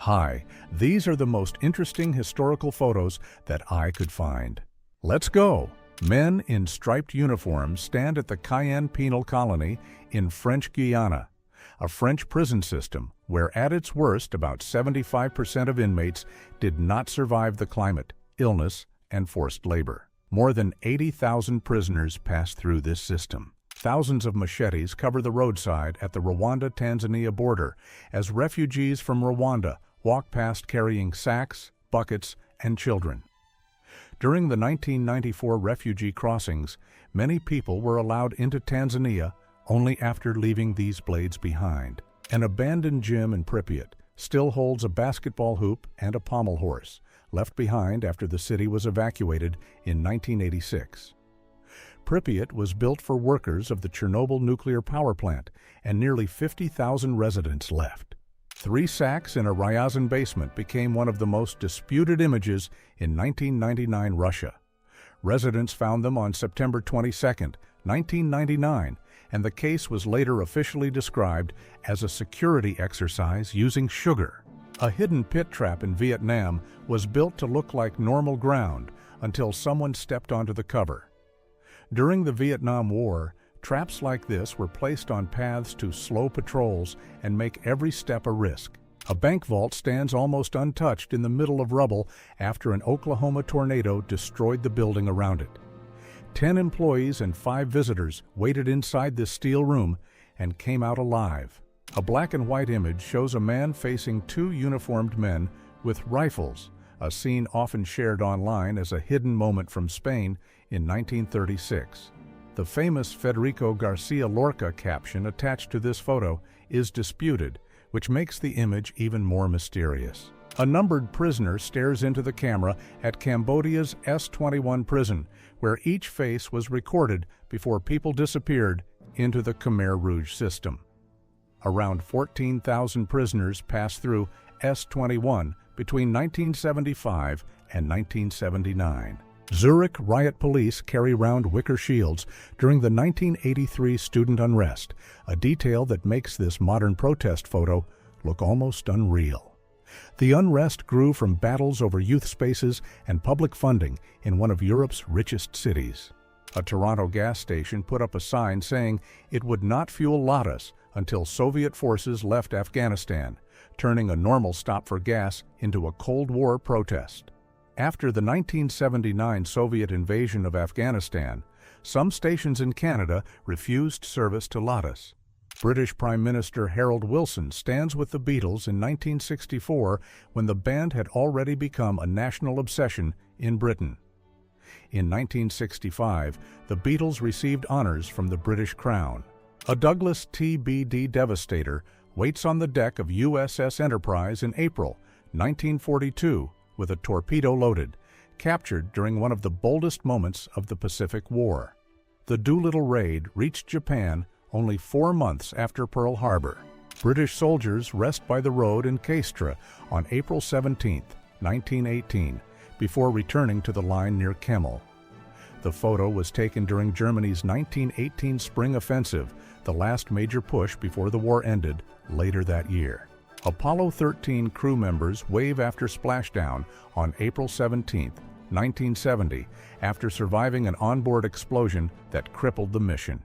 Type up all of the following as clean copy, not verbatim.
Hi, these are the most interesting historical photos that I could find. Let's go! Men in striped uniforms stand at the Cayenne Penal Colony in French Guiana, a French prison system where at its worst about 75% of inmates did not survive the climate, illness, and forced labor. More than 80,000 prisoners pass through this system. Thousands of machetes cover the roadside at the Rwanda-Tanzania border as refugees from Rwanda walk past carrying sacks, buckets, and children. During the 1994 refugee crossings, many people were allowed into Tanzania only after leaving these blades behind. An abandoned gym in Pripyat still holds a basketball hoop and a pommel horse, left behind after the city was evacuated in 1986. Pripyat was built for workers of the Chernobyl nuclear power plant, and nearly 50,000 residents left. 3 sacks in a Ryazan basement became one of the most disputed images in 1999 Russia. Residents found them on September 22, 1999, and the case was later officially described as a security exercise using sugar. A hidden pit trap in Vietnam was built to look like normal ground until someone stepped onto the cover. During the Vietnam War, traps like this were placed on paths to slow patrols and make every step a risk. A bank vault stands almost untouched in the middle of rubble after an Oklahoma tornado destroyed the building around it. 10 employees and 5 visitors waited inside this steel room and came out alive. A black and white image shows a man facing 2 uniformed men with rifles, a scene often shared online as a hidden moment from Spain in 1936. The famous Federico Garcia Lorca caption attached to this photo is disputed, which makes the image even more mysterious. A numbered prisoner stares into the camera at Cambodia's S-21 prison, where each face was recorded before people disappeared into the Khmer Rouge system. Around 14,000 prisoners passed through S-21 between 1975 and 1979. Zurich riot police carry round wicker shields during the 1983 student unrest, a detail that makes this modern protest photo look almost unreal. The unrest grew from battles over youth spaces and public funding in one of Europe's richest cities. A Toronto gas station put up a sign saying it would not fuel Ladas until Soviet forces left Afghanistan, turning a normal stop for gas into a Cold War protest. After the 1979 Soviet invasion of Afghanistan, some stations in Canada refused service to Ladas. British Prime Minister Harold Wilson stands with the Beatles in 1964 when the band had already become a national obsession in Britain. In 1965, the Beatles received honors from the British Crown. A Douglas TBD Devastator waits on the deck of USS Enterprise in April 1942 with a torpedo loaded, captured during one of the boldest moments of the Pacific War. The Doolittle raid reached Japan only 4 months after Pearl Harbor. British soldiers rest by the road in Castra on April 17, 1918, before returning to the line near Kemmel. The photo was taken during Germany's 1918 Spring Offensive, the last major push before the war ended later that year. Apollo 13 crew members wave after splashdown on April 17, 1970, after surviving an onboard explosion that crippled the mission.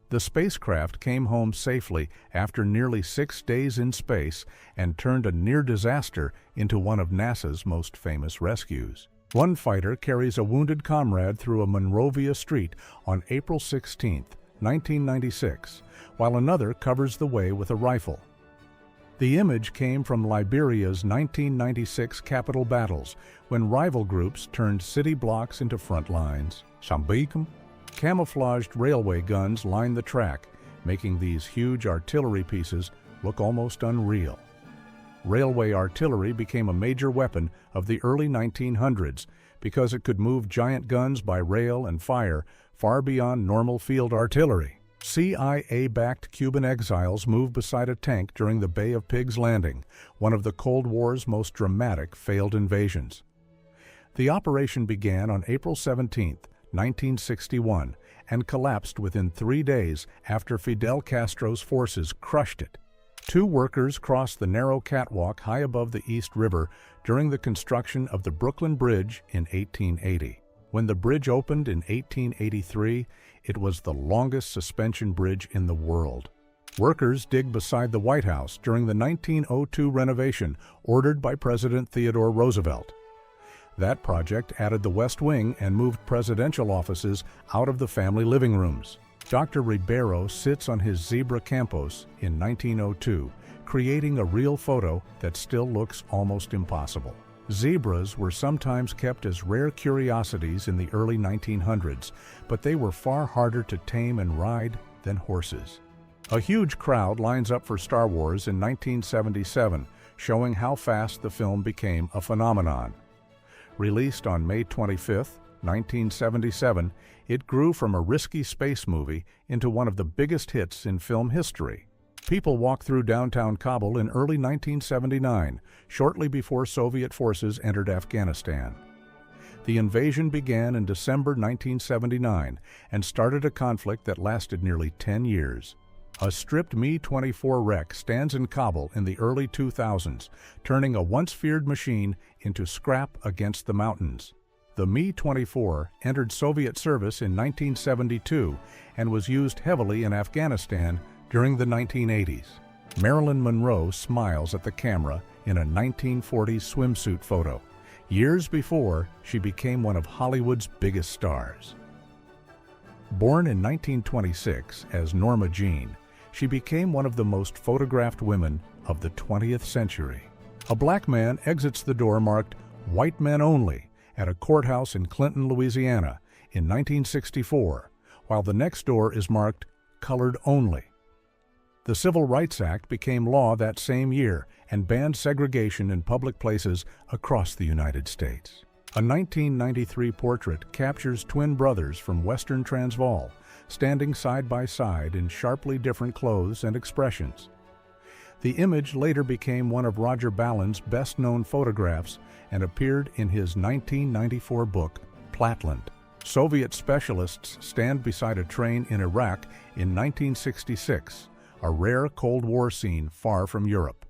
The spacecraft came home safely after nearly 6 days in space and turned a near disaster into one of NASA's most famous rescues. One fighter carries a wounded comrade through a Monrovia street on April 16, 1996, while another covers the way with a rifle. The image came from Liberia's 1996 capital battles, when rival groups turned city blocks into front lines. Symbolism. Camouflaged railway guns line the track, making these huge artillery pieces look almost unreal. Railway artillery became a major weapon of the early 1900s because it could move giant guns by rail and fire far beyond normal field artillery. CIA-backed Cuban exiles moved beside a tank during the Bay of Pigs landing, one of the Cold War's most dramatic failed invasions. The operation began on April 17, 1961, and collapsed within 3 days after Fidel Castro's forces crushed it. Two workers crossed the narrow catwalk high above the East River during the construction of the Brooklyn Bridge in 1880. When the bridge opened in 1883, it was the longest suspension bridge in the world. Workers dig beside the White House during the 1902 renovation ordered by President Theodore Roosevelt. That project added the West Wing and moved presidential offices out of the family living rooms. Dr. Ribeiro sits on his zebra Campos in 1902, creating a real photo that still looks almost impossible. Zebras were sometimes kept as rare curiosities in the early 1900s, but they were far harder to tame and ride than horses. A huge crowd lines up for Star Wars in 1977, showing how fast the film became a phenomenon. Released on May 25, 1977, it grew from a risky space movie into one of the biggest hits in film history. People walked through downtown Kabul in early 1979, shortly before Soviet forces entered Afghanistan. The invasion began in December 1979 and started a conflict that lasted nearly 10 years. A stripped Mi-24 wreck stands in Kabul in the early 2000s, turning a once-feared machine into scrap against the mountains. The Mi-24 entered Soviet service in 1972 and was used heavily in Afghanistan during the 1980s. Marilyn Monroe smiles at the camera in a 1940s swimsuit photo, years before she became one of Hollywood's biggest stars. Born in 1926 as Norma Jean, she became one of the most photographed women of the 20th century. A black man exits the door marked "White Men Only" at a courthouse in Clinton, Louisiana in 1964, while the next door is marked "Colored Only." The Civil Rights Act became law that same year and banned segregation in public places across the United States. A 1993 portrait captures twin brothers from Western Transvaal, standing side by side in sharply different clothes and expressions. The image later became one of Roger Ballen's best-known photographs and appeared in his 1994 book, Platland. Soviet specialists stand beside a train in Iraq in 1966, a rare Cold War scene far from Europe.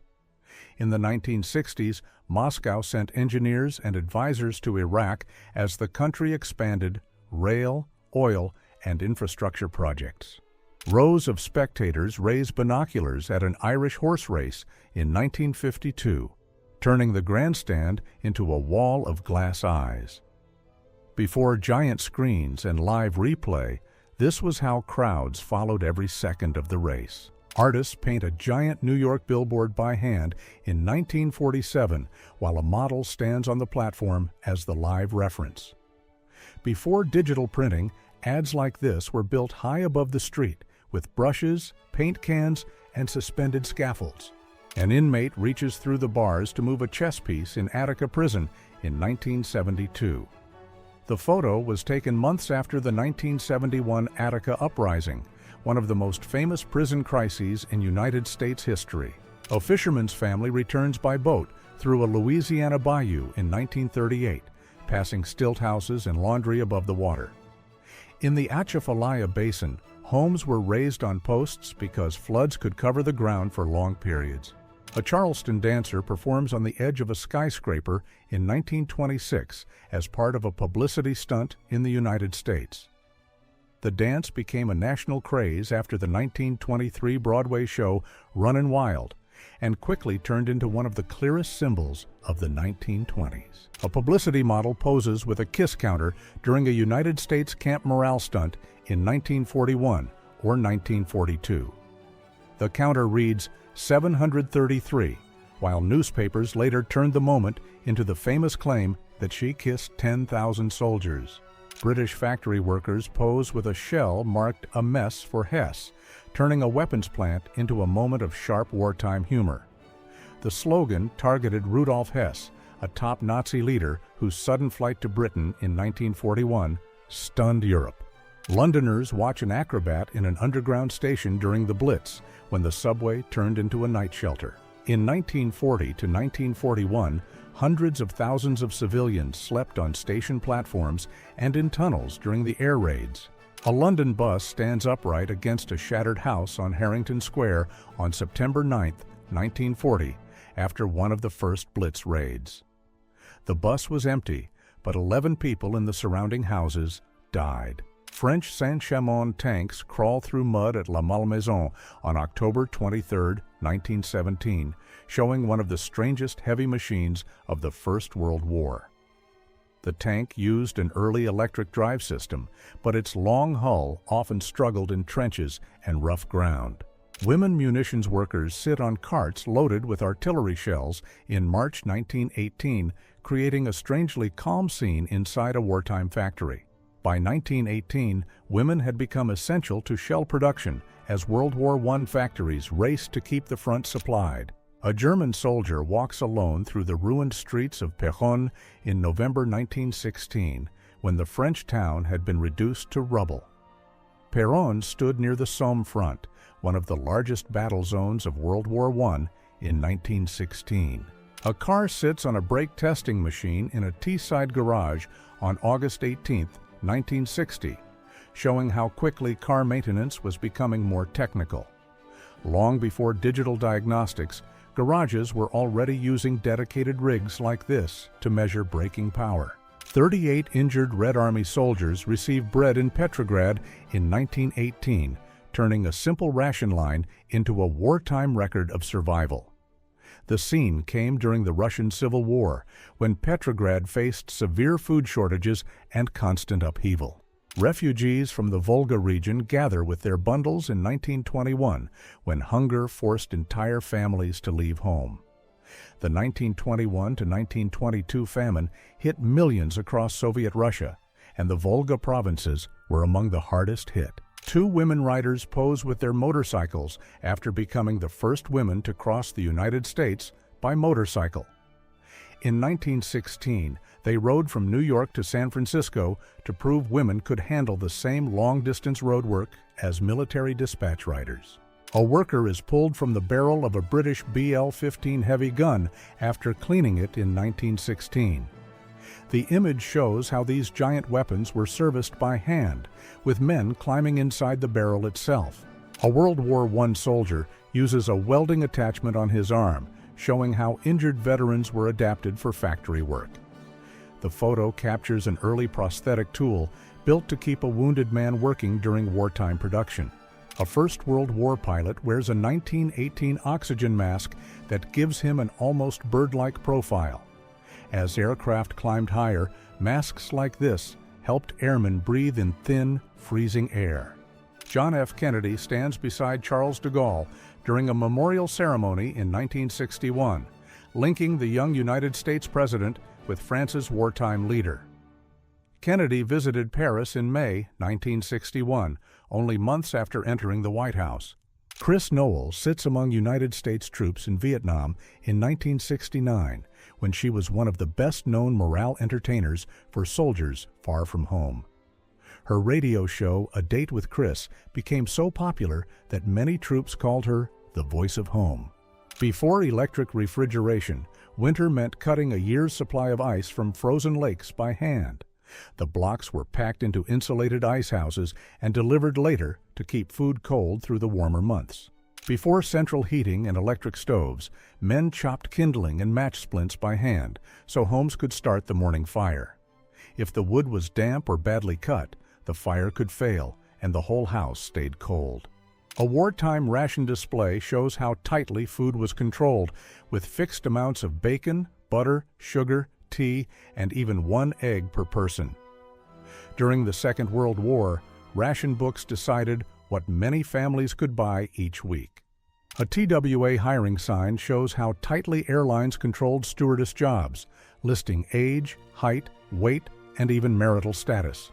In the 1960s, Moscow sent engineers and advisors to Iraq as the country expanded rail, oil, and infrastructure projects. Rows of spectators raised binoculars at an Irish horse race in 1952, turning the grandstand into a wall of glass eyes. Before giant screens and live replay, this was how crowds followed every second of the race. Artists paint a giant New York billboard by hand in 1947 while a model stands on the platform as the live reference. Before digital printing, ads like this were built high above the street with brushes, paint cans, and suspended scaffolds. An inmate reaches through the bars to move a chess piece in Attica Prison in 1972. The photo was taken months after the 1971 Attica Uprising, one of the most famous prison crises in United States history. A fisherman's family returns by boat through a Louisiana bayou in 1938, passing stilt houses and laundry above the water. In the Atchafalaya Basin, homes were raised on posts because floods could cover the ground for long periods. A Charleston dancer performs on the edge of a skyscraper in 1926 as part of a publicity stunt in the United States. The dance became a national craze after the 1923 Broadway show Runnin' Wild, and quickly turned into one of the clearest symbols of the 1920s. A publicity model poses with a kiss counter during a United States Camp Morale stunt in 1941 or 1942. The counter reads 733, while newspapers later turned the moment into the famous claim that she kissed 10,000 soldiers. British factory workers pose with a shell marked "A Mess for Hess," turning a weapons plant into a moment of sharp wartime humor. The slogan targeted Rudolf Hess, a top Nazi leader whose sudden flight to Britain in 1941 stunned Europe. Londoners watch an acrobat in an underground station during the Blitz, when the subway turned into a night shelter. In 1940 to 1941, hundreds of thousands of civilians slept on station platforms and in tunnels during the air raids. A London bus stands upright against a shattered house on Harrington Square on September 9, 1940, after one of the first Blitz raids. The bus was empty, but 11 people in the surrounding houses died. French Saint-Chamond tanks crawl through mud at La Malmaison on October 23, 1917, showing one of the strangest heavy machines of the First World War. The tank used an early electric drive system, but its long hull often struggled in trenches and rough ground. Women munitions workers sit on carts loaded with artillery shells in March 1918, creating a strangely calm scene inside a wartime factory. By 1918, women had become essential to shell production as World War I factories raced to keep the front supplied. A German soldier walks alone through the ruined streets of Péronne in November 1916, when the French town had been reduced to rubble. Péronne stood near the Somme front, one of the largest battle zones of World War I, in 1916. A car sits on a brake testing machine in a Teesside garage on August 18, 1960, showing how quickly car maintenance was becoming more technical. Long before digital diagnostics, garages were already using dedicated rigs like this to measure braking power. 38 injured Red Army soldiers received bread in Petrograd in 1918, turning a simple ration line into a wartime record of survival. The scene came during the Russian Civil War, when Petrograd faced severe food shortages and constant upheaval. Refugees from the Volga region gather with their bundles in 1921, when hunger forced entire families to leave home. The 1921 to 1922 famine hit millions across Soviet Russia, and the Volga provinces were among the hardest hit. 2 women riders pose with their motorcycles after becoming the first women to cross the United States by motorcycle. In 1916, they rode from New York to San Francisco to prove women could handle the same long-distance road work as military dispatch riders. A worker is pulled from the barrel of a British BL-15 heavy gun after cleaning it in 1916. The image shows how these giant weapons were serviced by hand, with men climbing inside the barrel itself. A World War I soldier uses a welding attachment on his arm, showing how injured veterans were adapted for factory work. The photo captures an early prosthetic tool built to keep a wounded man working during wartime production. A First World War pilot wears a 1918 oxygen mask that gives him an almost bird-like profile. As aircraft climbed higher, masks like this helped airmen breathe in thin, freezing air. John F. Kennedy stands beside Charles de Gaulle during a memorial ceremony in 1961, linking the young United States president with France's wartime leader. Kennedy visited Paris in May 1961, only months after entering the White House. Chris Noel sits among United States troops in Vietnam in 1969, when she was one of the best-known morale entertainers for soldiers far from home. Her radio show, A Date with Chris, became so popular that many troops called her the voice of home. Before electric refrigeration, winter meant cutting a year's supply of ice from frozen lakes by hand. The blocks were packed into insulated ice houses and delivered later to keep food cold through the warmer months. Before central heating and electric stoves, men chopped kindling and match splints by hand so homes could start the morning fire. If the wood was damp or badly cut, the fire could fail and the whole house stayed cold. A wartime ration display shows how tightly food was controlled, with fixed amounts of bacon, butter, sugar, tea, and even 1 egg per person. During the Second World War, ration books decided what many families could buy each week. A TWA hiring sign shows how tightly airlines controlled stewardess jobs, listing age, height, weight, and even marital status.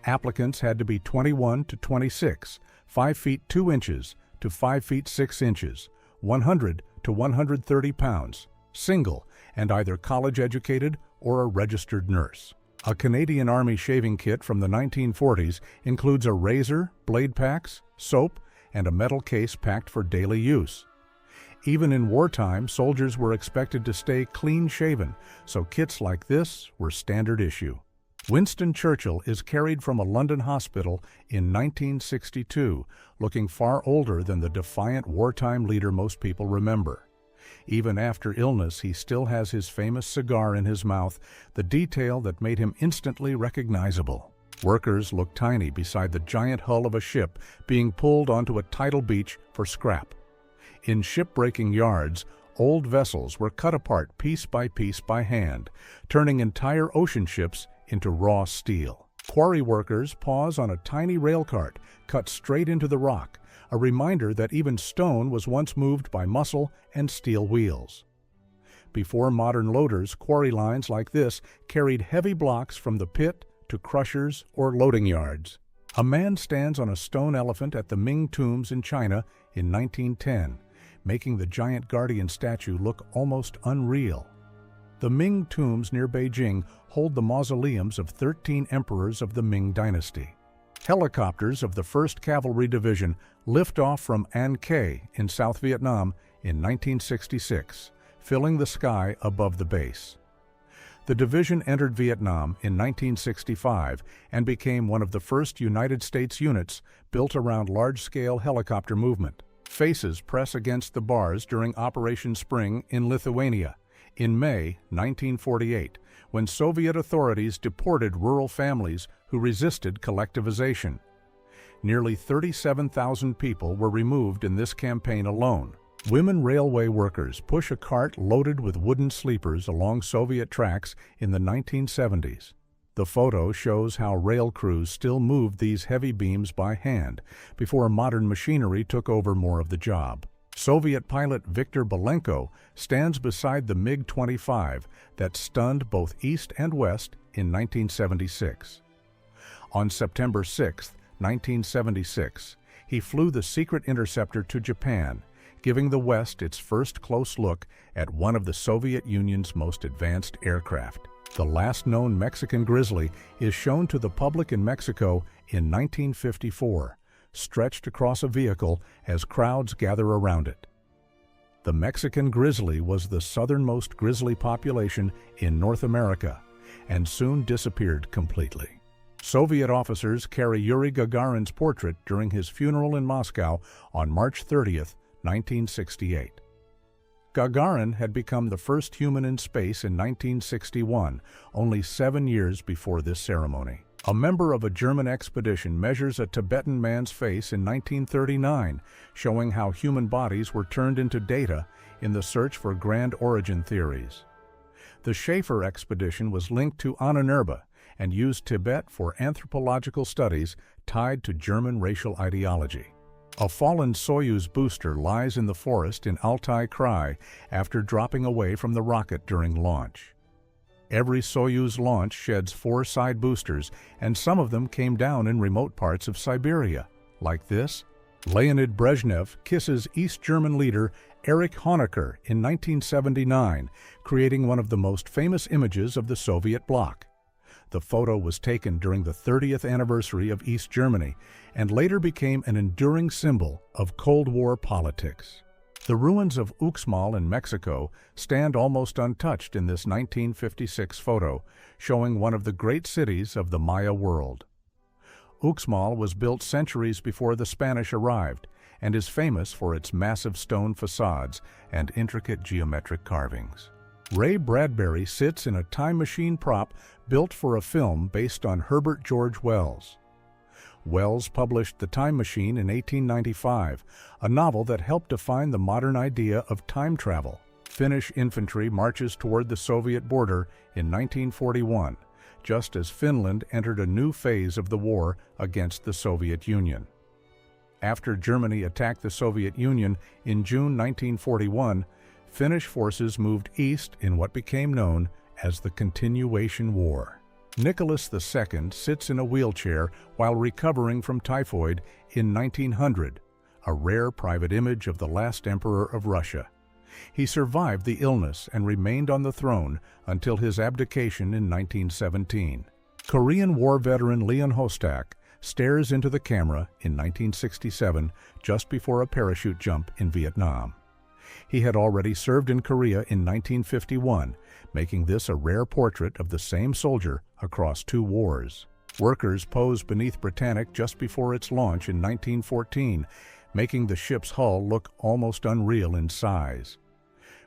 Applicants had to be 21 to 26, 5 feet 2 inches to 5 feet 6 inches, 100 to 130 pounds, single, and either college-educated or a registered nurse. A Canadian Army shaving kit from the 1940s includes a razor, blade packs, soap, and a metal case packed for daily use. Even in wartime, soldiers were expected to stay clean-shaven, so kits like this were standard issue. Winston Churchill is carried from a London hospital in 1962, looking far older than the defiant wartime leader most people remember. Even after illness, he still has his famous cigar in his mouth, the detail that made him instantly recognizable. Workers look tiny beside the giant hull of a ship being pulled onto a tidal beach for scrap. In shipbreaking yards, old vessels were cut apart piece by hand, turning entire ocean ships into raw steel. Quarry workers pause on a tiny rail cart cut straight into the rock, a reminder that even stone was once moved by muscle and steel wheels. Before modern loaders, quarry lines like this carried heavy blocks from the pit to crushers or loading yards. A man stands on a stone elephant at the Ming tombs in China in 1910, making the giant guardian statue look almost unreal. The Ming tombs near Beijing hold the mausoleums of 13 emperors of the Ming dynasty. Helicopters of the 1st Cavalry Division lift off from An Khe in South Vietnam in 1966, filling the sky above the base. The division entered Vietnam in 1965 and became one of the first United States units built around large-scale helicopter movement. Faces press against the bars during Operation Spring in Lithuania in May 1948, when Soviet authorities deported rural families who resisted collectivization. Nearly 37,000 people were removed in this campaign alone. Women railway workers push a cart loaded with wooden sleepers along Soviet tracks in the 1970s. The photo shows how rail crews still moved these heavy beams by hand before modern machinery took over more of the job. Soviet pilot Viktor Belenko stands beside the MiG-25 that stunned both East and West in 1976. On September 6, 1976, he flew the secret interceptor to Japan, giving the West its first close look at one of the Soviet Union's most advanced aircraft. The last known Mexican Grizzly is shown to the public in Mexico in 1954, stretched across a vehicle as crowds gather around it. The Mexican Grizzly was the southernmost grizzly population in North America and soon disappeared completely. Soviet officers carry Yuri Gagarin's portrait during his funeral in Moscow on March 30, 1968. Gagarin had become the first human in space in 1961, only 7 years before this ceremony. A member of a German expedition measures a Tibetan man's face in 1939, showing how human bodies were turned into data in the search for grand origin theories. The Schaefer expedition was linked to Ahnenerbe and used Tibet for anthropological studies tied to German racial ideology. A fallen Soyuz booster lies in the forest in Altai Krai after dropping away from the rocket during launch. Every Soyuz launch sheds 4 side boosters, and some of them came down in remote parts of Siberia, like this. Leonid Brezhnev kisses East German leader Erich Honecker in 1979, creating one of the most famous images of the Soviet bloc. The photo was taken during the 30th anniversary of East Germany and later became an enduring symbol of Cold War politics. The ruins of Uxmal in Mexico stand almost untouched in this 1956 photo, showing one of the great cities of the Maya world. Uxmal was built centuries before the Spanish arrived and is famous for its massive stone facades and intricate geometric carvings. Ray Bradbury sits in a time machine prop built for a film based on Herbert George Wells. Wells published The Time Machine in 1895, a novel that helped define the modern idea of time travel. Finnish infantry marches toward the Soviet border in 1941, just as Finland entered a new phase of the war against the Soviet Union. After Germany attacked the Soviet Union in June 1941, Finnish forces moved east in what became known as the Continuation War. Nicholas II sits in a wheelchair while recovering from typhoid in 1900, a rare private image of the last emperor of Russia. He survived the illness and remained on the throne until his abdication in 1917. Korean War veteran Leon Hostak stares into the camera in 1967, just before a parachute jump in Vietnam. He had already served in Korea in 1951, making this a rare portrait of the same soldier across two wars. Workers posed beneath Britannic just before its launch in 1914, making the ship's hull look almost unreal in size.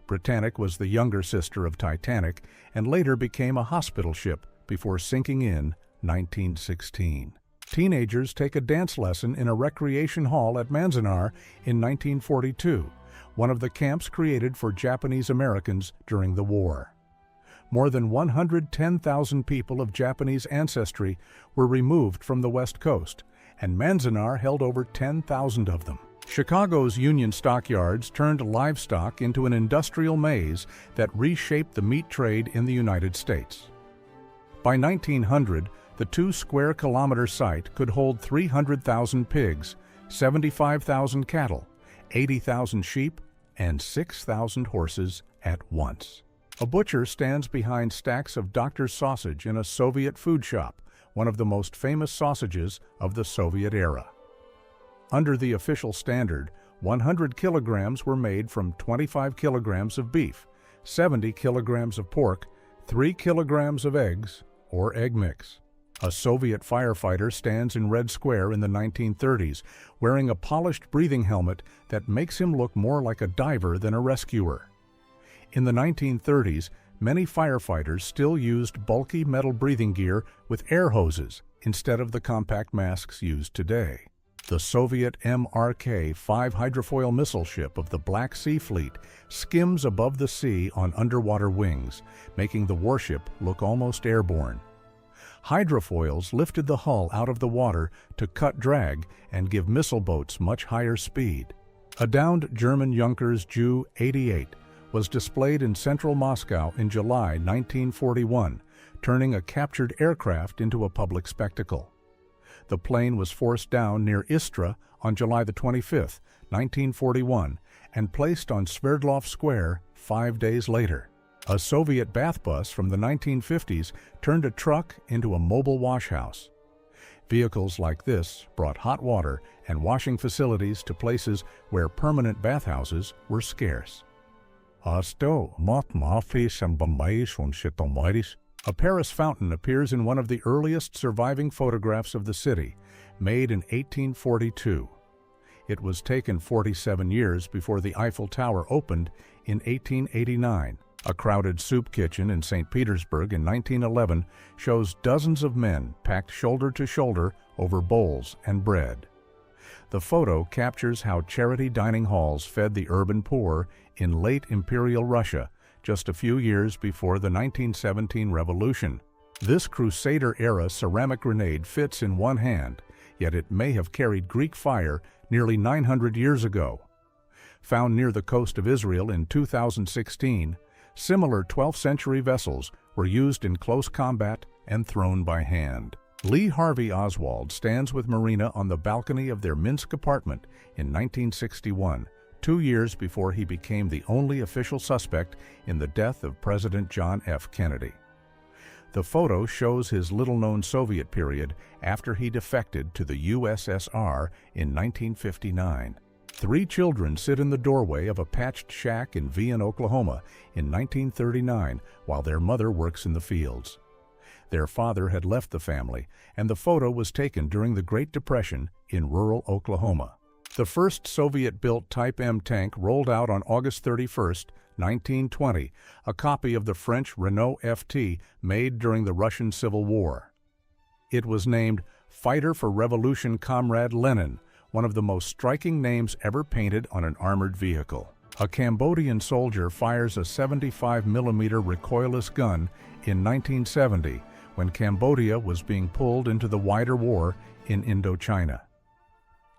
Britannic was the younger sister of Titanic and later became a hospital ship before sinking in 1916. Teenagers take a dance lesson in a recreation hall at Manzanar in 1942, one of the camps created for Japanese Americans during the war. More than 110,000 people of Japanese ancestry were removed from the West Coast, and Manzanar held over 10,000 of them. Chicago's Union stockyards turned livestock into an industrial maze that reshaped the meat trade in the United States. By 1900, the 2-square-kilometer site could hold 300,000 pigs, 75,000 cattle, 80,000 sheep, and 6,000 horses at once. A butcher stands behind stacks of doctor's sausage in a Soviet food shop, one of the most famous sausages of the Soviet era. Under the official standard, 100 kilograms were made from 25 kilograms of beef, 70 kilograms of pork, 3 kilograms of eggs, or egg mix. A Soviet firefighter stands in Red Square in the 1930s, wearing a polished breathing helmet that makes him look more like a diver than a rescuer. In the 1930s, many firefighters still used bulky metal breathing gear with air hoses instead of the compact masks used today. The Soviet MRK-5 hydrofoil missile ship of the Black Sea Fleet skims above the sea on underwater wings, making the warship look almost airborne. Hydrofoils lifted the hull out of the water to cut drag and give missile boats much higher speed. A downed German Junkers Ju-88 was displayed in central Moscow in July 1941, turning a captured aircraft into a public spectacle. The plane was forced down near Istra on July 25, 1941, and placed on Sverdlov Square 5 days later. A Soviet bath bus from the 1950s turned a truck into a mobile washhouse. Vehicles like this brought hot water and washing facilities to places where permanent bathhouses were scarce. A Paris fountain appears in one of the earliest surviving photographs of the city, made in 1842. It was taken 47 years before the Eiffel Tower opened in 1889. A crowded soup kitchen in St. Petersburg in 1911 shows dozens of men packed shoulder to shoulder over bowls and bread. The photo captures how charity dining halls fed the urban poor in late Imperial Russia, just a few years before the 1917 revolution. This Crusader-era ceramic grenade fits in one hand, yet it may have carried Greek fire nearly 900 years ago. Found near the coast of Israel in 2016, similar 12th century vessels were used in close combat and thrown by hand. Lee Harvey Oswald stands with Marina on the balcony of their Minsk apartment in 1961, 2 years before he became the only official suspect in the death of President John F. Kennedy. The photo shows his little-known Soviet period after he defected to the USSR in 1959. 3 children sit in the doorway of a patched shack in Vienna, Oklahoma in 1939 while their mother works in the fields. Their father had left the family, and the photo was taken during the Great Depression in rural Oklahoma. The first Soviet-built Type M tank rolled out on August 31, 1920, a copy of the French Renault FT made during the Russian Civil War. It was named Fighter for Revolution Comrade Lenin, one of the most striking names ever painted on an armored vehicle. A Cambodian soldier fires a 75mm recoilless gun in 1970 when Cambodia was being pulled into the wider war in Indochina.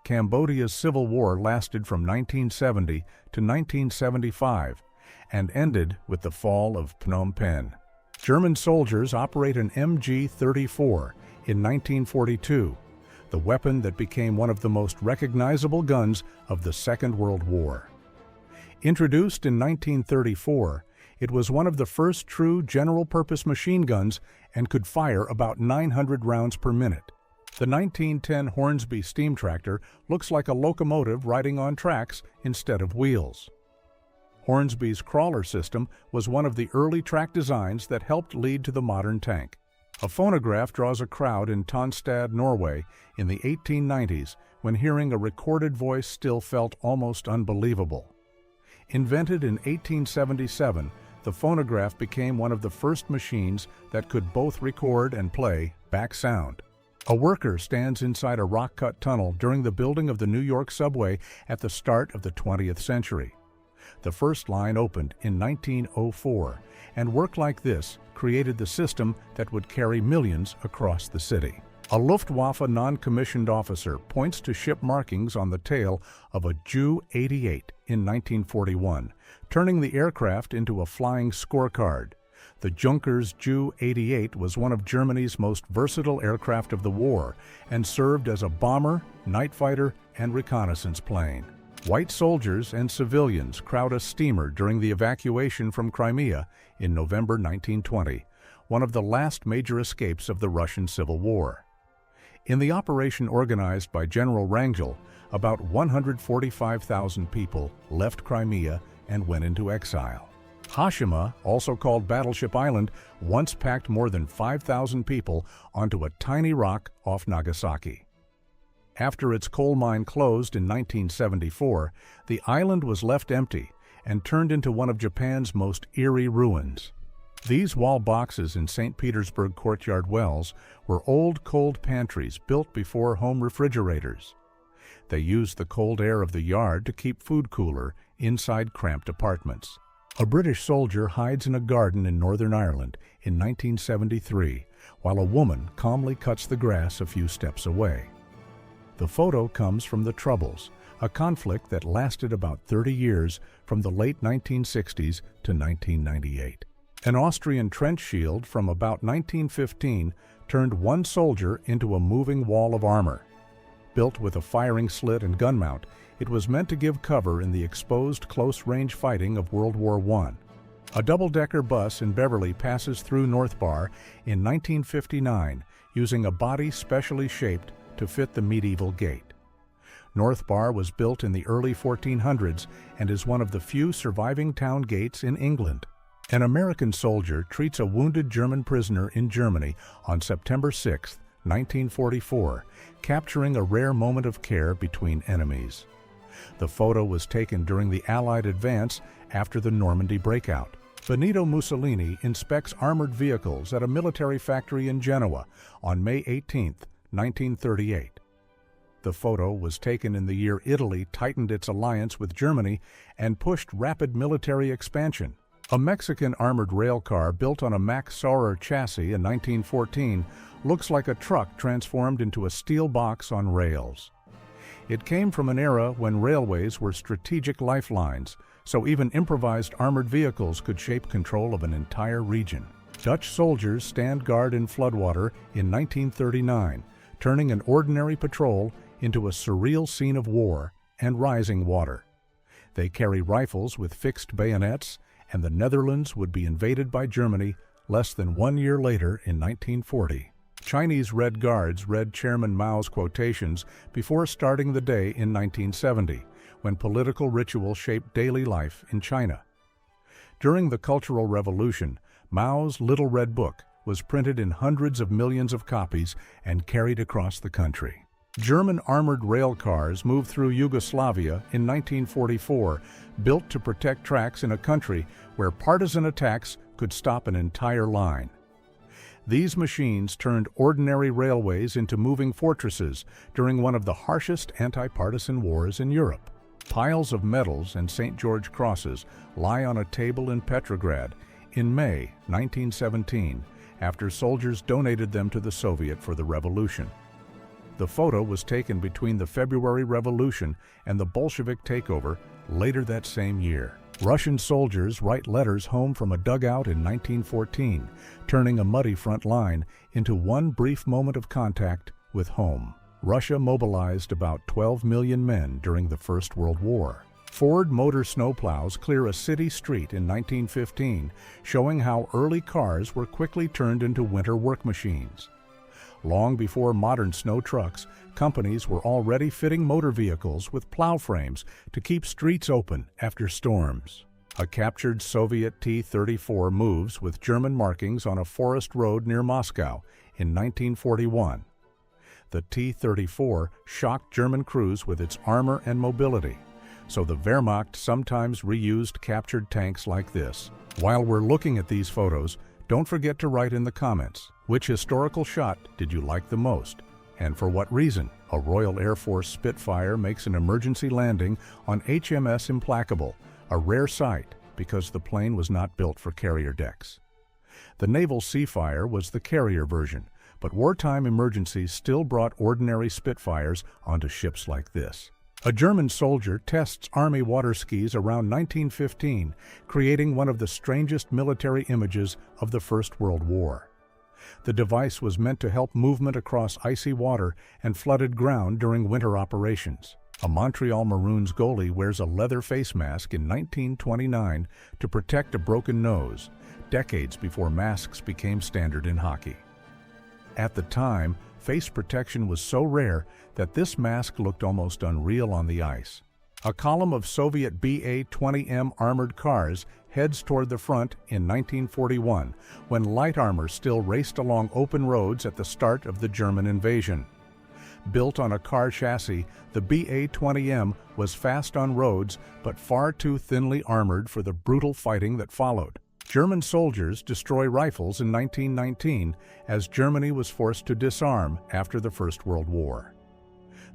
Cambodia's civil war lasted from 1970 to 1975 and ended with the fall of Phnom Penh. German soldiers operate an MG-34 in 1942, the weapon that became one of the most recognizable guns of the Second World War. Introduced in 1934, it was one of the first true general-purpose machine guns and could fire about 900 rounds per minute. The 1910 Hornsby steam tractor looks like a locomotive riding on tracks instead of wheels. Hornsby's crawler system was one of the early track designs that helped lead to the modern tank. A phonograph draws a crowd in Tonstad, Norway, in the 1890s, when hearing a recorded voice still felt almost unbelievable. Invented in 1877, the phonograph became one of the first machines that could both record and play back sound. A worker stands inside a rock-cut tunnel during the building of the New York subway at the start of the 20th century. The first line opened in 1904, and work like this created the system that would carry millions across the city. A Luftwaffe non-commissioned officer points to ship markings on the tail of a Ju-88 in 1941, turning the aircraft into a flying scorecard. The Junkers Ju-88 was one of Germany's most versatile aircraft of the war and served as a bomber, night fighter, and reconnaissance plane. White soldiers and civilians crowd a steamer during the evacuation from Crimea in November 1920, one of the last major escapes of the Russian Civil War. In the operation organized by General Wrangel, about 145,000 people left Crimea and went into exile. Hiroshima, also called Battleship Island, once packed more than 5,000 people onto a tiny rock off Nagasaki. After its coal mine closed in 1974, the island was left empty and turned into one of Japan's most eerie ruins. These wall boxes in St. Petersburg Courtyard Wells were old cold pantries built before home refrigerators. They used the cold air of the yard to keep food cooler inside cramped apartments. A British soldier hides in a garden in Northern Ireland in 1973, while a woman calmly cuts the grass a few steps away. The photo comes from the Troubles, a conflict that lasted about 30 years from the late 1960s to 1998. An Austrian trench shield from about 1915 turned one soldier into a moving wall of armor. Built with a firing slit and gun mount, it was meant to give cover in the exposed close-range fighting of World War I. A double-decker bus in Beverly passes through North Bar in 1959 using a body specially shaped to fit the medieval gate. North Bar was built in the early 1400s and is one of the few surviving town gates in England. An American soldier treats a wounded German prisoner in Germany on September 6, 1944, capturing a rare moment of care between enemies. The photo was taken during the Allied advance after the Normandy breakout. Benito Mussolini inspects armored vehicles at a military factory in Genoa on May 18, 1938. The photo was taken in the year Italy tightened its alliance with Germany and pushed rapid military expansion. A Mexican armored rail car built on a Max Saurer chassis in 1914 looks like a truck transformed into a steel box on rails. It came from an era when railways were strategic lifelines, so even improvised armored vehicles could shape control of an entire region. Dutch soldiers stand guard in floodwater in 1939, turning an ordinary patrol into a surreal scene of war and rising water. They carry rifles with fixed bayonets, and the Netherlands would be invaded by Germany less than 1 year later in 1940. Chinese Red Guards read Chairman Mao's quotations before starting the day in 1970, when political ritual shaped daily life in China. During the Cultural Revolution, Mao's Little Red Book was printed in hundreds of millions of copies and carried across the country. German armored rail cars moved through Yugoslavia in 1944, built to protect tracks in a country where partisan attacks could stop an entire line. These machines turned ordinary railways into moving fortresses during one of the harshest anti-partisan wars in Europe. Piles of medals and St. George crosses lie on a table in Petrograd in May 1917, after soldiers donated them to the Soviet for the revolution. The photo was taken between the February Revolution and the Bolshevik takeover later that same year. Russian soldiers write letters home from a dugout in 1914, turning a muddy front line into one brief moment of contact with home. Russia mobilized about 12 million men during the First World War. Ford motor snowplows clear a city street in 1915, showing how early cars were quickly turned into winter work machines. Long before modern snow trucks, companies were already fitting motor vehicles with plow frames to keep streets open after storms. A captured Soviet T-34 moves with German markings on a forest road near Moscow in 1941. The T-34 shocked German crews with its armor and mobility, so the Wehrmacht sometimes reused captured tanks like this. While we're looking at these photos, don't forget to write in the comments, which historical shot did you like the most, and for what reason? A Royal Air Force Spitfire makes an emergency landing on HMS Implacable, a rare sight because the plane was not built for carrier decks. The Naval Seafire was the carrier version, but wartime emergencies still brought ordinary Spitfires onto ships like this. A German soldier tests Army water skis around 1915, creating one of the strangest military images of the First World War. The device was meant to help movement across icy water and flooded ground during winter operations. A Montreal Maroons goalie wears a leather face mask in 1929 to protect a broken nose, decades before masks became standard in hockey. At the time, face protection was so rare that this mask looked almost unreal on the ice. A column of Soviet BA-20M armored cars heads toward the front in 1941, when light armor still raced along open roads at the start of the German invasion. Built on a car chassis, the BA-20M was fast on roads but far too thinly armored for the brutal fighting that followed. German soldiers destroy rifles in 1919 as Germany was forced to disarm after the First World War.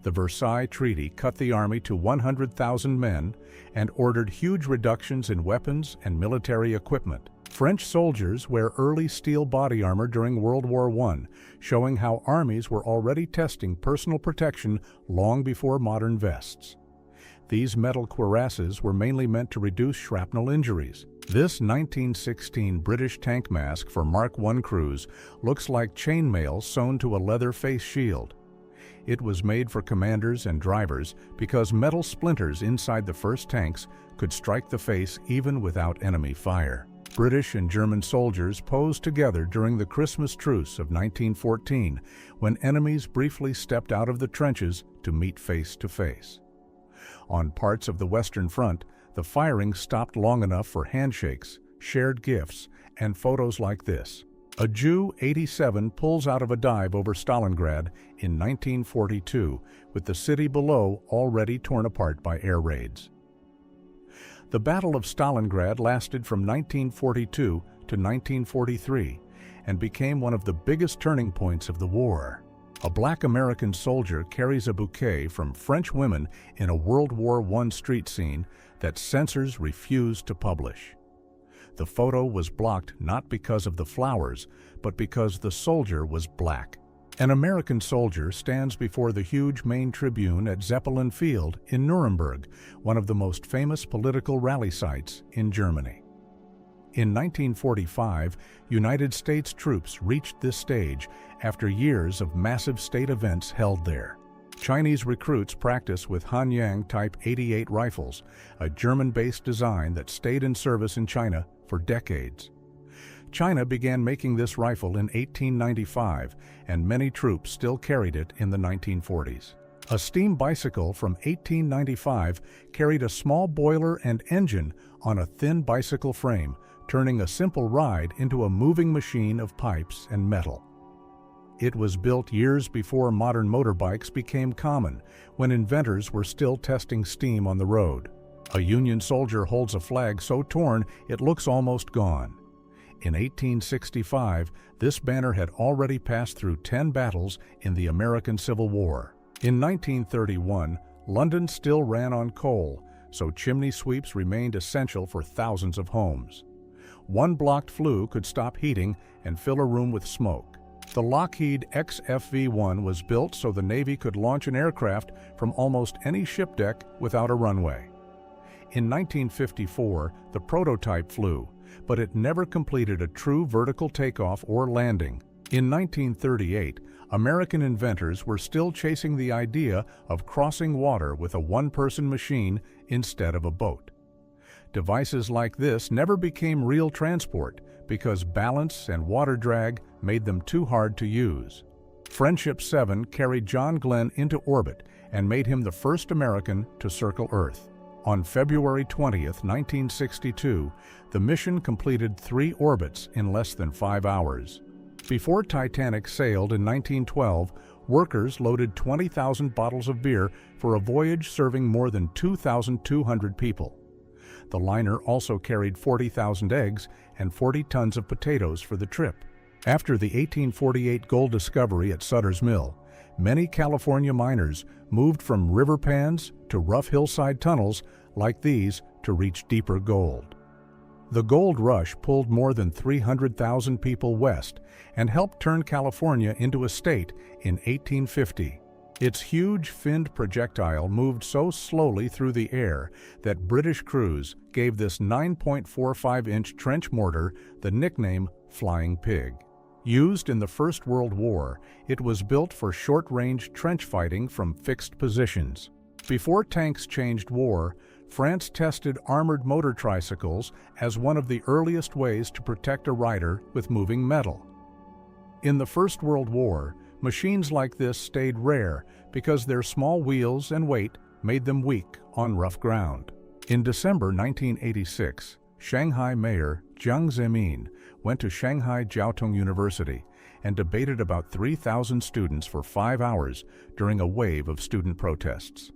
The Versailles Treaty cut the army to 100,000 men and ordered huge reductions in weapons and military equipment. French soldiers wear early steel body armor during World War I, showing how armies were already testing personal protection long before modern vests. These metal cuirasses were mainly meant to reduce shrapnel injuries. This 1916 British tank mask for Mark I crews looks like chainmail sewn to a leather face shield. It was made for commanders and drivers because metal splinters inside the first tanks could strike the face even without enemy fire. British and German soldiers posed together during the Christmas truce of 1914, when enemies briefly stepped out of the trenches to meet face to face. On parts of the Western Front, the firing stopped long enough for handshakes, shared gifts, and photos like this. A Ju-87 pulls out of a dive over Stalingrad in 1942, with the city below already torn apart by air raids. The Battle of Stalingrad lasted from 1942 to 1943 and became one of the biggest turning points of the war. A black American soldier carries a bouquet from French women in a World War I street scene that censors refused to publish. The photo was blocked not because of the flowers, but because the soldier was black. An American soldier stands before the huge main tribune at Zeppelin Field in Nuremberg, one of the most famous political rally sites in Germany. In 1945, United States troops reached this stage after years of massive state events held there. Chinese recruits practice with Hanyang Type 88 rifles, a German-based design that stayed in service in China for decades. China began making this rifle in 1895, and many troops still carried it in the 1940s. A steam bicycle from 1895 carried a small boiler and engine on a thin bicycle frame, turning a simple ride into a moving machine of pipes and metal. It was built years before modern motorbikes became common, when inventors were still testing steam on the road. A Union soldier holds a flag so torn it looks almost gone. In 1865, this banner had already passed through 10 battles in the American Civil War. In 1931, London still ran on coal, so chimney sweeps remained essential for thousands of homes. One blocked flue could stop heating and fill a room with smoke. The Lockheed XFV-1 was built so the Navy could launch an aircraft from almost any ship deck without a runway. In 1954, the prototype flew, but it never completed a true vertical takeoff or landing. In 1938, American inventors were still chasing the idea of crossing water with a one-person machine instead of a boat. Devices like this never became real transport because balance and water drag made them too hard to use. Friendship 7 carried John Glenn into orbit and made him the first American to circle Earth. On February 20th, 1962, the mission completed 3 orbits in less than 5 hours. Before Titanic sailed in 1912, workers loaded 20,000 bottles of beer for a voyage serving more than 2,200 people. The liner also carried 40,000 eggs and 40 tons of potatoes for the trip. After the 1848 gold discovery at Sutter's Mill, many California miners moved from river pans to rough hillside tunnels like these to reach deeper gold. The gold rush pulled more than 300,000 people west and helped turn California into a state in 1850. Its huge finned projectile moved so slowly through the air that British crews gave this 9.45-inch trench mortar the nickname Flying Pig. Used in the First World War, it was built for short-range trench fighting from fixed positions. Before tanks changed war, France tested armored motor tricycles as one of the earliest ways to protect a rider with moving metal. In the First World War, machines like this stayed rare because their small wheels and weight made them weak on rough ground. In December 1986, Shanghai Mayor Jiang Zemin went to Shanghai Jiaotong University and debated about 3,000 students for 5 hours during a wave of student protests.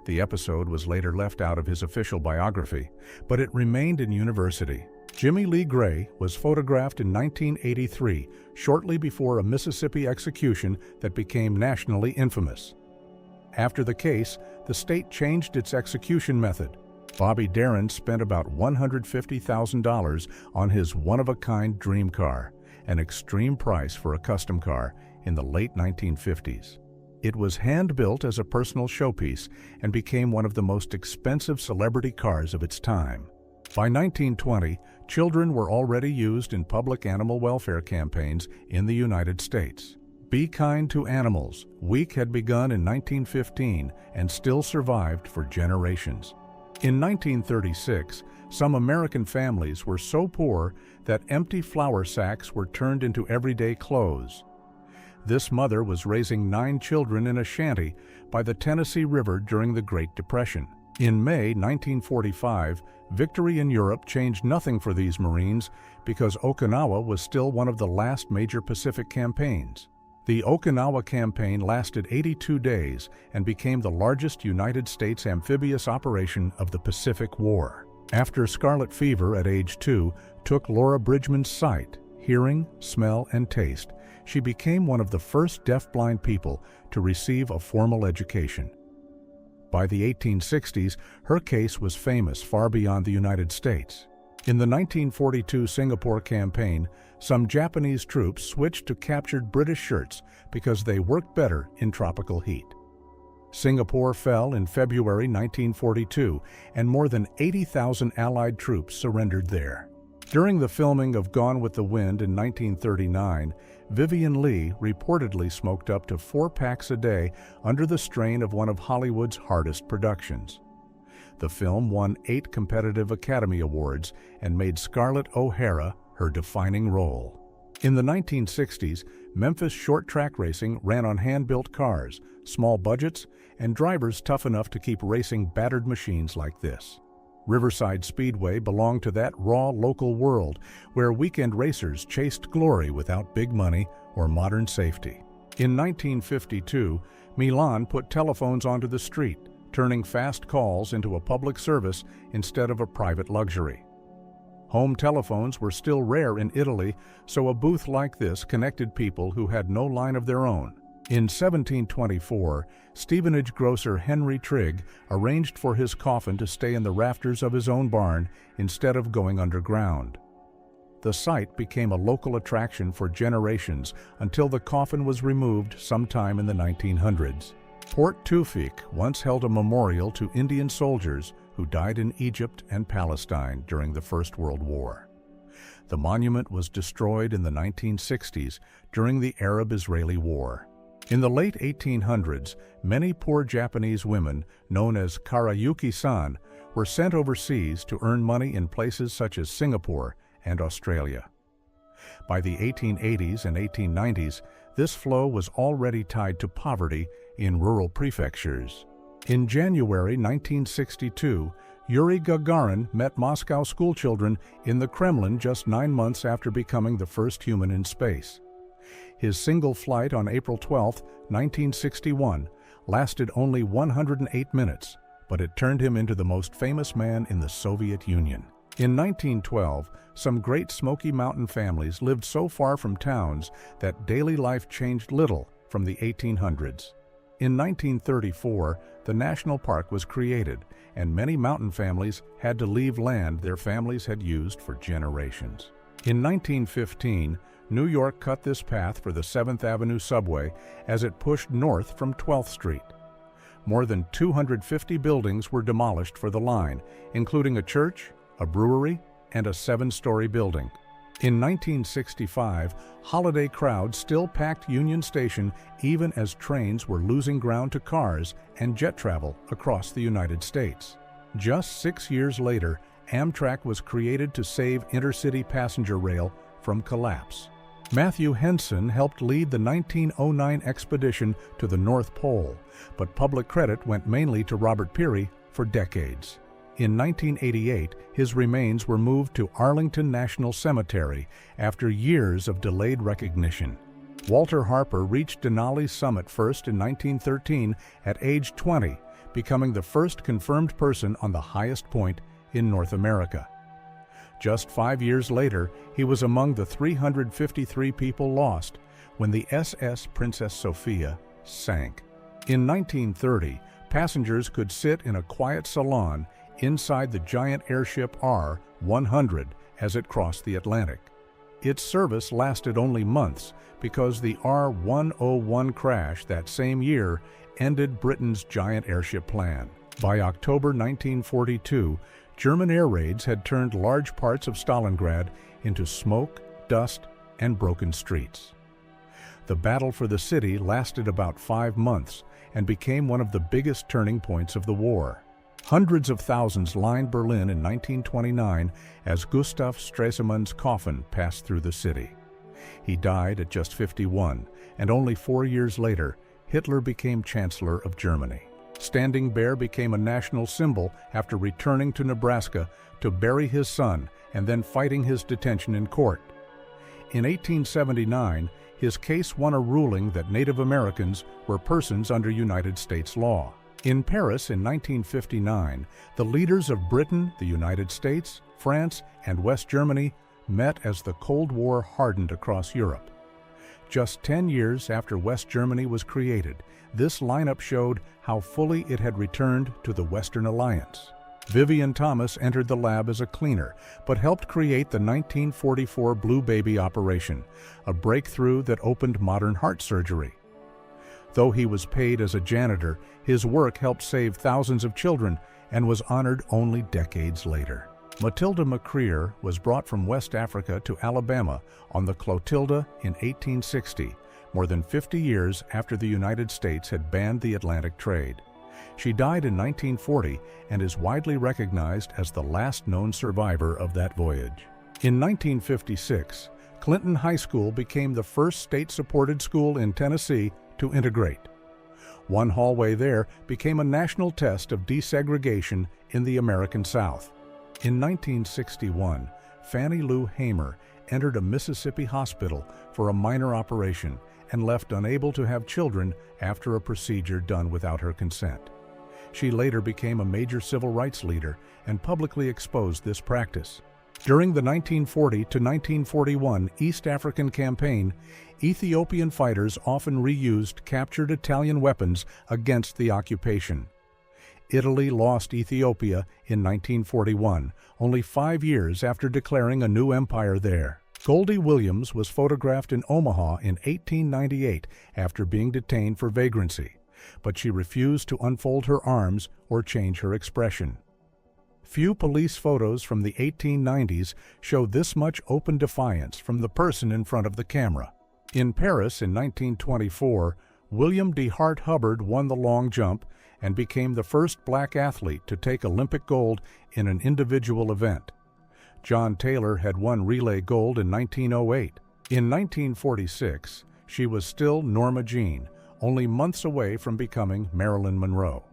The episode was later left out of his official biography, but it remained in university. Jimmy Lee Gray was photographed in 1983, shortly before a Mississippi execution that became nationally infamous. After the case, the state changed its execution method. Bobby Darin spent about $150,000 on his one-of-a-kind dream car, an extreme price for a custom car in the late 1950s. It was hand-built as a personal showpiece and became one of the most expensive celebrity cars of its time. By 1920, children were already used in public animal welfare campaigns in the United States. Be Kind to Animals Week had begun in 1915 and still survived for generations. In 1936, some American families were so poor that empty flour sacks were turned into everyday clothes. This mother was raising 9 children in a shanty by the Tennessee River during the Great Depression. In May 1945, victory in Europe changed nothing for these Marines because Okinawa was still one of the last major Pacific campaigns. The Okinawa campaign lasted 82 days and became the largest United States amphibious operation of the Pacific War. After scarlet fever at age 2 took Laura Bridgman's sight, hearing, smell, and taste, she became one of the first deafblind people to receive a formal education. By the 1860s, her case was famous far beyond the United States. In the 1942 Singapore campaign, some Japanese troops switched to captured British shirts because they worked better in tropical heat. Singapore fell in February 1942, and more than 80,000 Allied troops surrendered there. During the filming of Gone with the Wind in 1939, Vivian Leigh reportedly smoked up to 4 packs a day under the strain of one of Hollywood's hardest productions. The film won 8 competitive Academy Awards and made Scarlett O'Hara her defining role. In the 1960s, Memphis short track racing ran on hand-built cars, small budgets, and drivers tough enough to keep racing battered machines like this. Riverside Speedway belonged to that raw local world where weekend racers chased glory without big money or modern safety. In 1952, Milan put telephones onto the street, turning fast calls into a public service instead of a private luxury. Home telephones were still rare in Italy, so a booth like this connected people who had no line of their own. In 1724, Stevenage grocer Henry Trigg arranged for his coffin to stay in the rafters of his own barn instead of going underground. The site became a local attraction for generations until the coffin was removed sometime in the 1900s. Port Tewfik once held a memorial to Indian soldiers who died in Egypt and Palestine during the First World War. The monument was destroyed in the 1960s during the Arab-Israeli War. In the late 1800s, many poor Japanese women, known as Karayuki-san, were sent overseas to earn money in places such as Singapore and Australia. By the 1880s and 1890s, this flow was already tied to poverty in rural prefectures. In January 1962, Yuri Gagarin met Moscow schoolchildren in the Kremlin just 9 months after becoming the first human in space. His single flight on April 12, 1961, lasted only 108 minutes, but it turned him into the most famous man in the Soviet Union. In 1912, some Great Smoky Mountain families lived so far from towns that daily life changed little from the 1800s. In 1934, the national park was created, and many mountain families had to leave land their families had used for generations. In 1915, New York cut this path for the 7th Avenue subway as it pushed north from 12th Street. More than 250 buildings were demolished for the line, including a church, a brewery, and a 7-story building. In 1965, holiday crowds still packed Union Station even as trains were losing ground to cars and jet travel across the United States. Just 6 years later, Amtrak was created to save intercity passenger rail from collapse. Matthew Henson helped lead the 1909 expedition to the North Pole, but public credit went mainly to Robert Peary for decades. In 1988, his remains were moved to Arlington National Cemetery after years of delayed recognition. Walter Harper reached Denali's summit first in 1913 at age 20, becoming the first confirmed person on the highest point in North America. Just 5 years later, he was among the 353 people lost when the SS Princess Sophia sank. In 1930, passengers could sit in a quiet salon inside the giant airship R-100 as it crossed the Atlantic. Its service lasted only months because the R-101 crash that same year ended Britain's giant airship plan. By October 1942, German air raids had turned large parts of Stalingrad into smoke, dust, and broken streets. The battle for the city lasted about 5 months and became one of the biggest turning points of the war. Hundreds of thousands lined Berlin in 1929 as Gustav Stresemann's coffin passed through the city. He died at just 51, and only 4 years later, Hitler became Chancellor of Germany. Standing Bear became a national symbol after returning to Nebraska to bury his son and then fighting his detention in court. In 1879, his case won a ruling that Native Americans were persons under United States law. In Paris in 1959, the leaders of Britain, the United States, France, and West Germany met as the Cold War hardened across Europe. Just 10 years after West Germany was created, this lineup showed how fully it had returned to the Western Alliance. Vivian Thomas entered the lab as a cleaner, but helped create the 1944 Blue Baby operation, a breakthrough that opened modern heart surgery. Though he was paid as a janitor, his work helped save thousands of children and was honored only decades later. Matilda McCreer was brought from West Africa to Alabama on the Clotilda in 1860, more than 50 years after the United States had banned the Atlantic trade. She died in 1940 and is widely recognized as the last known survivor of that voyage. In 1956, Clinton High School became the first state-supported school in Tennessee to integrate. One hallway there became a national test of desegregation in the American South. In 1961, Fannie Lou Hamer entered a Mississippi hospital for a minor operation and left unable to have children after a procedure done without her consent. She later became a major civil rights leader and publicly exposed this practice. During the 1940 to 1941 East African Campaign, Ethiopian fighters often reused captured Italian weapons against the occupation. Italy lost Ethiopia in 1941, only 5 years after declaring a new empire there. Goldie Williams was photographed in Omaha in 1898 after being detained for vagrancy, but she refused to unfold her arms or change her expression. Few police photos from the 1890s show this much open defiance from the person in front of the camera. In Paris in 1924, William D. Hart Hubbard won the long jump and became the first black athlete to take Olympic gold in an individual event. John Taylor had won relay gold in 1908. In 1946, she was still Norma Jean, only months away from becoming Marilyn Monroe.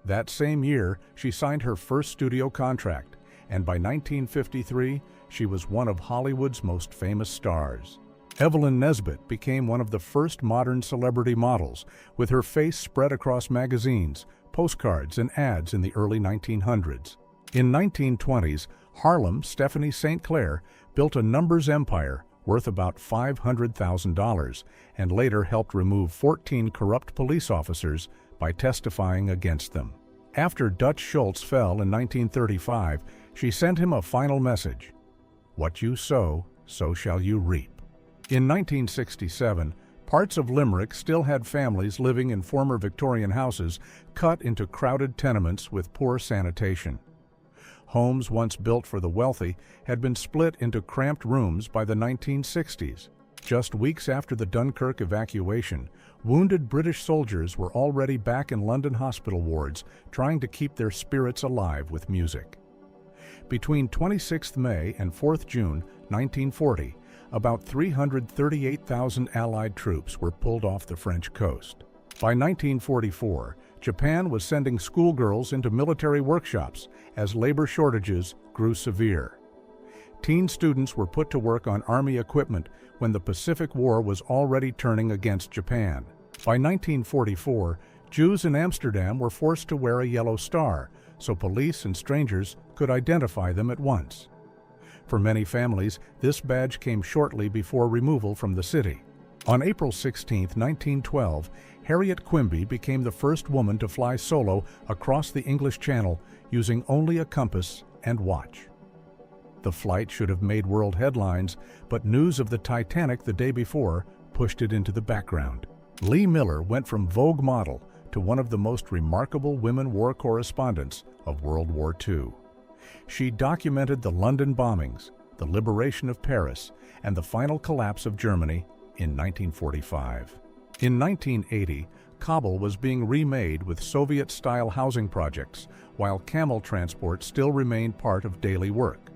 That same year, she signed her first studio contract, and by 1953, she was one of Hollywood's most famous stars. Evelyn Nesbit became one of the first modern celebrity models, with her face spread across magazines, postcards, and ads in the early 1900s. In 1920s, Harlem Stephanie St. Clair built a numbers empire worth about $500,000 and later helped remove 14 corrupt police officers by testifying against them. After Dutch Schultz fell in 1935, she sent him a final message: "What you sow, so shall you reap." In 1967, parts of Limerick still had families living in former Victorian houses cut into crowded tenements with poor sanitation. Homes once built for the wealthy had been split into cramped rooms by the 1960s. Just weeks after the Dunkirk evacuation, wounded British soldiers were already back in London hospital wards trying to keep their spirits alive with music. Between 26 May and 4 June 1940, about 338,000 Allied troops were pulled off the French coast. By 1944, Japan was sending schoolgirls into military workshops as labor shortages grew severe. Teen students were put to work on army equipment when the Pacific War was already turning against Japan. By 1944, Jews in Amsterdam were forced to wear a yellow star so police and strangers could identify them at once. For many families, this badge came shortly before removal from the city. On April 16, 1912, Harriet Quimby became the first woman to fly solo across the English Channel using only a compass and watch. The flight should have made world headlines, but news of the Titanic the day before pushed it into the background. Lee Miller went from Vogue model to one of the most remarkable women war correspondents of World War II. She documented the London bombings, the liberation of Paris, and the final collapse of Germany in 1945. In 1980, Kabul was being remade with Soviet-style housing projects, while camel transport still remained part of daily work.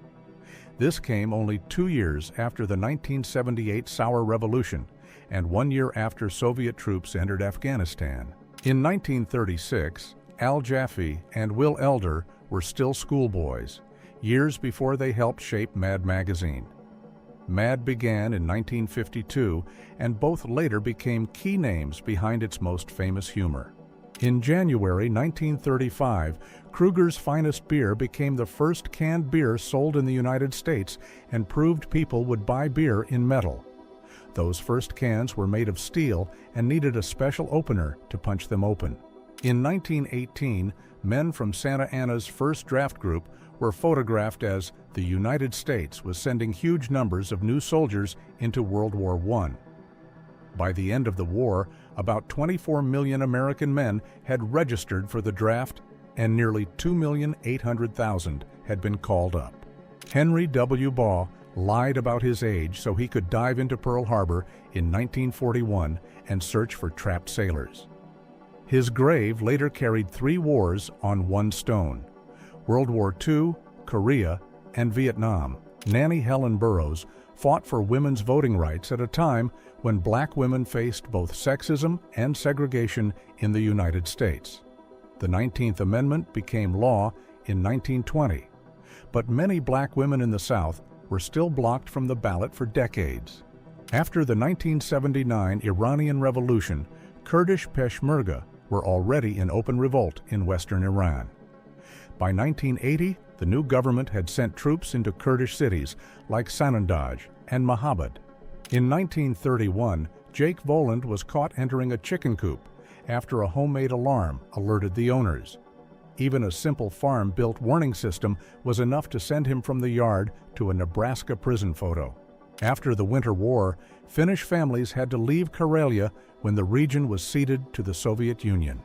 This came only 2 years after the 1978 Sour Revolution and 1 year after Soviet troops entered Afghanistan. In 1936, Al Jaffe and Will Elder were still schoolboys, years before they helped shape Mad magazine. Mad began in 1952, and both later became key names behind its most famous humor. In January 1935, Kruger's Finest Beer became the first canned beer sold in the United States and proved people would buy beer in metal. Those first cans were made of steel and needed a special opener to punch them open. In 1918, men from Santa Anna's first draft group were photographed as the United States was sending huge numbers of new soldiers into World War I. By the end of the war, about 24 million American men had registered for the draft, and nearly 2,800,000 had been called up. Henry W. Baugh lied about his age so he could dive into Pearl Harbor in 1941 and search for trapped sailors. His grave later carried 3 wars on one stone: World War II, Korea, and Vietnam. Nannie Helen Burroughs fought for women's voting rights at a time when black women faced both sexism and segregation in the United States. The 19th Amendment became law in 1920, but many black women in the South were still blocked from the ballot for decades. After the 1979 Iranian Revolution, Kurdish Peshmerga were already in open revolt in western Iran. By 1980, the new government had sent troops into Kurdish cities like Sanandaj and Mahabad. In 1931, Jake Voland was caught entering a chicken coop after a homemade alarm alerted the owners. Even a simple farm-built warning system was enough to send him from the yard to a Nebraska prison photo. After the Winter War, Finnish families had to leave Karelia when the region was ceded to the Soviet Union.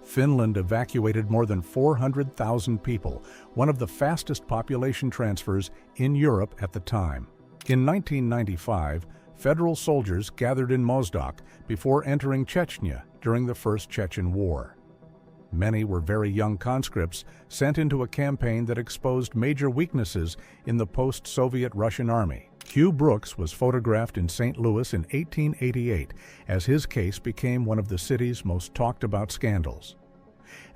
Finland evacuated more than 400,000 people, one of the fastest population transfers in Europe at the time. In 1995, federal soldiers gathered in Mozdok before entering Chechnya during the First Chechen War. Many were very young conscripts sent into a campaign that exposed major weaknesses in the post-Soviet Russian army. Hugh Brooks was photographed in St. Louis in 1888 as his case became one of the city's most talked about scandals.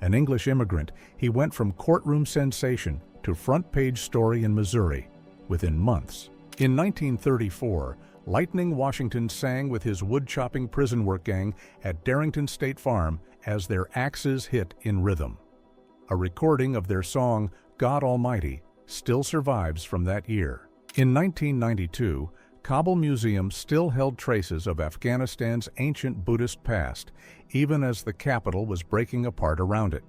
An English immigrant, he went from courtroom sensation to front-page story in Missouri within months. In 1934, Lightning Washington sang with his wood-chopping prison work gang at Darrington State Farm as their axes hit in rhythm. A recording of their song, God Almighty, still survives from that year. In 1992, Kabul Museum still held traces of Afghanistan's ancient Buddhist past, even as the capital was breaking apart around it.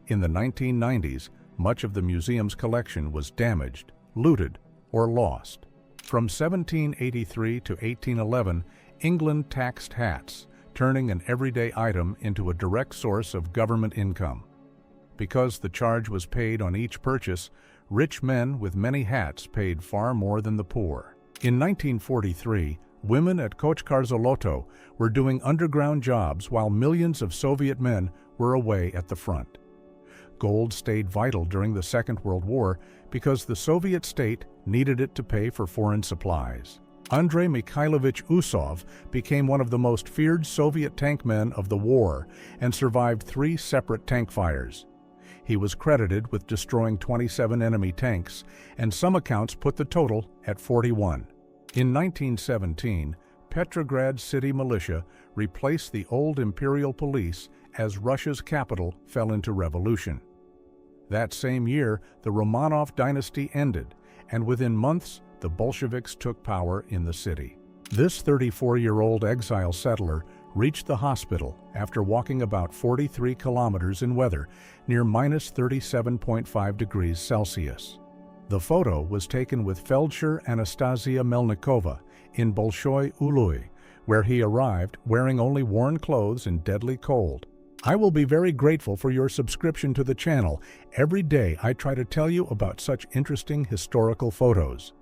In the 1990s, much of the museum's collection was damaged, looted, or lost. From 1783 to 1811, England taxed hats, turning an everyday item into a direct source of government income. Because the charge was paid on each purchase, rich men with many hats paid far more than the poor. In 1943, women at Kochkarzoloto were doing underground jobs while millions of Soviet men were away at the front. Gold stayed vital during the Second World War because the Soviet state needed it to pay for foreign supplies. Andrei Mikhailovich Usov became one of the most feared Soviet tank men of the war and survived 3 separate tank fires. He was credited with destroying 27 enemy tanks, and some accounts put the total at 41. In 1917, Petrograd City Militia replaced the old Imperial police as Russia's capital fell into revolution. That same year, the Romanov dynasty ended, and within months, the Bolsheviks took power in the city. This 34-year-old exile settler reached the hospital after walking about 43 kilometers in weather near minus 37.5 degrees Celsius. The photo was taken with Feldsher Anastasia Melnikova in Bolshoy Uluy, where he arrived wearing only worn clothes in deadly cold. I will be very grateful for your subscription to the channel. Every day I try to tell you about such interesting historical photos.